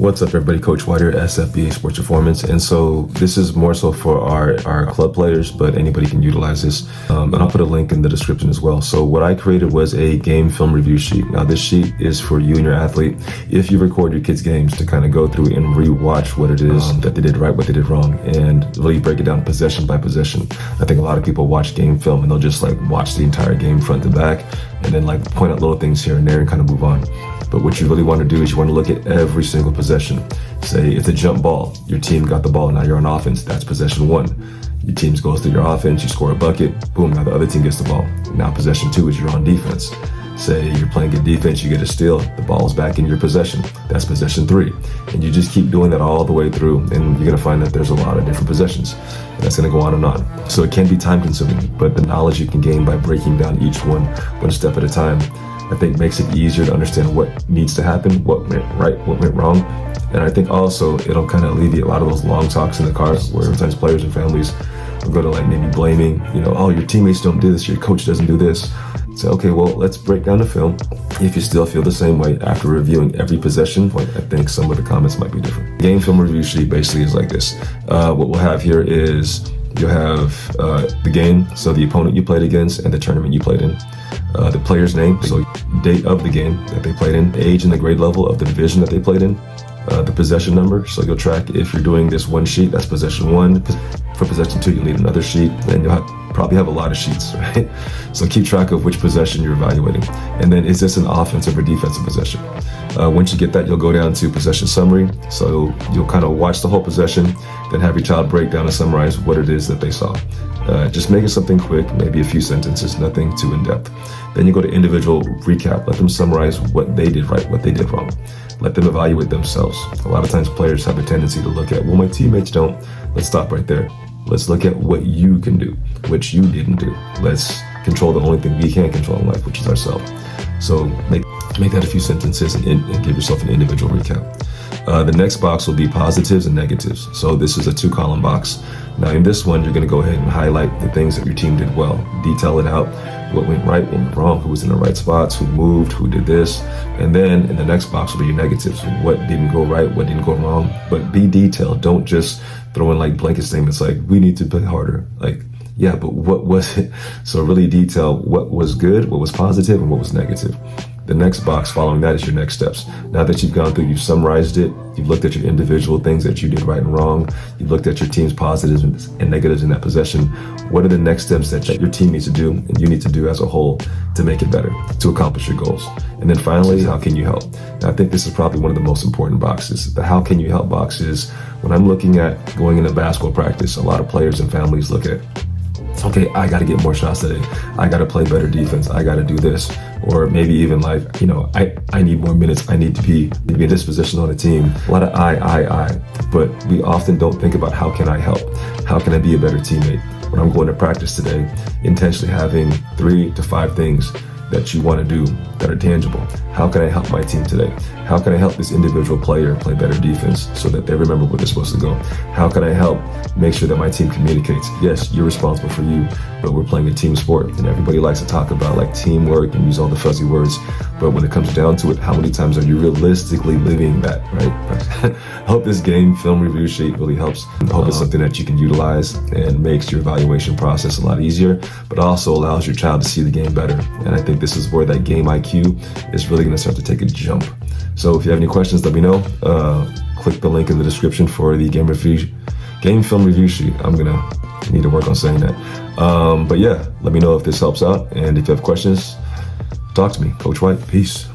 What's up, everybody? Coach White here, SFBA Sports Performance. And so this is more so for our club players, but anybody can utilize this. And I'll put a link in the description as well. So what I created was a game film review sheet. Now this sheet is for you and your athlete. If you record your kids' games, to kind of go through and rewatch what it is that they did right, what they did wrong, and really break it down possession by possession. I think a lot of people watch game film and they'll just like watch the entire game front to back and then like point out little things here and there and kind of move on. But what you really want to do is you want to look at every single possession. Say it's a jump ball, your team got the ball, now you're on offense, that's possession one. Your team goes through your offense, you score a bucket, boom, now the other team gets the ball. Now possession two is you're on defense. Say you're playing good defense, you get a steal, the ball's back in your possession. That's possession three. And you just keep doing that all the way through, and you're gonna find that there's a lot of different possessions. And that's gonna go on and on. So it can be time consuming, but the knowledge you can gain by breaking down each one step at a time, I think makes it easier to understand what needs to happen, what went right, what went wrong. And I think also it'll kind of alleviate a lot of those long talks in the car where sometimes players and families will go to like maybe blaming, oh, your teammates don't do this, your coach doesn't do this. Say, okay, well, let's break down the film. If you still feel the same way after reviewing every possession, I think some of the comments might be different. Game film review sheet basically is like this. What we'll have here is you'll have the game, so the opponent you played against and the tournament you played in. The player's name, so date of the game that they played in, age and the grade level of the division that they played in, the possession number, so you'll track if you're doing this one sheet, that's possession one. For possession two, you'll need another sheet, and you'll probably have a lot of sheets, right? So keep track of which possession you're evaluating. And then is this an offensive or defensive possession? Once you get that, you'll go down to possession summary. So you'll kind of watch the whole possession, then have your child break down and summarize what it is that they saw. Just make it something quick, maybe a few sentences, nothing too in-depth. Then you go to individual recap. Let them summarize what they did right, what they did wrong. Let them evaluate themselves. A lot of times players have a tendency to look at, well, my teammates don't. Let's stop right there. Let's look at what you can do, which you didn't do. Let's control the only thing we can control in life, which is ourselves. So make that a few sentences and give yourself an individual recap. The next box will be positives and negatives. So this is a 2-column box. Now in this one, you're gonna go ahead and highlight the things that your team did well. Detail it out, what went right, what went wrong, who was in the right spots, who moved, who did this. And then in the next box will be your negatives. What didn't go right, what didn't go wrong, but be detailed. Don't just throw in like blanket statements like, we need to play harder. Like, yeah, but what was it? So really detail what was good, what was positive, and what was negative. The next box following that is your next steps. Now that you've gone through, you've summarized it, you've looked at your individual things that you did right and wrong, you've looked at your team's positives and negatives in that possession, what are the next steps that your team needs to do and you need to do as a whole to make it better, to accomplish your goals? And then finally, how can you help? Now, I think this is probably one of the most important boxes. The how can you help box is when I'm looking at going into basketball practice, a lot of players and families look at, okay, I got to get more shots today. I got to play better defense. I got to do this. Or maybe even like, I need more minutes. I need to be in this position on the team. A lot of I. But we often don't think about how can I help? How can I be a better teammate? When I'm going to practice today, intentionally having 3 to 5 things that you want to do that are tangible. How can I help my team today? How can I help this individual player play better defense so that they remember where they're supposed to go? How can I help make sure that my team communicates? Yes, you're responsible for you, but we're playing a team sport, and everybody likes to talk about like teamwork and use all the fuzzy words. But when it comes down to it, how many times are you realistically living that, right? I hope this game film review sheet really helps. I hope it's something that you can utilize and makes your evaluation process a lot easier, but also allows your child to see the game better. And I think this is where that game IQ is really going to start to take a jump. So if you have any questions, let me know. Click the link in the description for the game film review sheet. I'm gonna need to work on saying that. But yeah, let me know if this helps out. And if you have questions, talk to me. Coach White, peace.